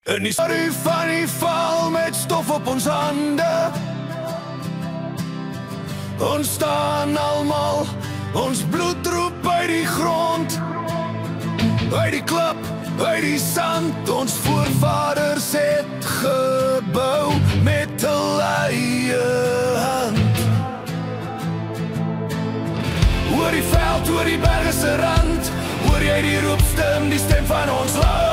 In die sorry van die val met stof op ons hande. Ons staan almal, ons bloed roep uit die grond. Uit die klip, uit die sand, ons voorvaders het gebou met hulle eie hand. Oor die veld, oor die berge se rand, hoor jy die roepstem, die stem van ons land.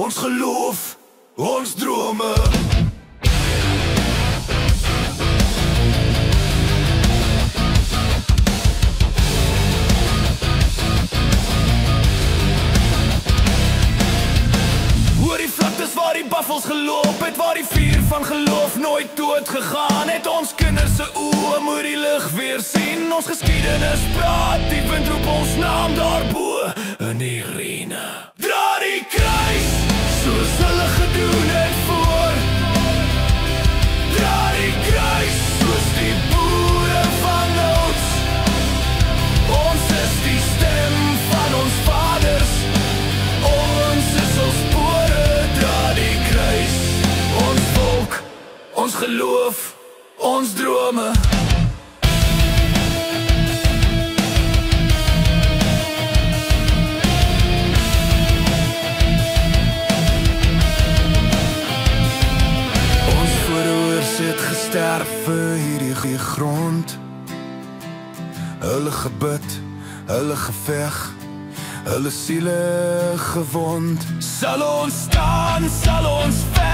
Ons geloof, ons drome. Oor die vlaktes waar die buffels geloop het, waar die vuur van geloof nooit dood gegaan het. Ons kinders se oë moet die lig weer sien. Ons geskiedenis praat, die wind roep ons naam daarbo in die arena. Dra die kruis soos hulle gedoen het voor. Dra die kruis soos die boere van ons. Ons is die stem van ons vaders. Ons is ons spore. Dra die kruis. Ons volk, ons geloof, ons drome. Het gesterf vir hierdie grond. Hulle gebid, hulle geveg, hulle siele gewond. Sal ons staan, sal ons veg.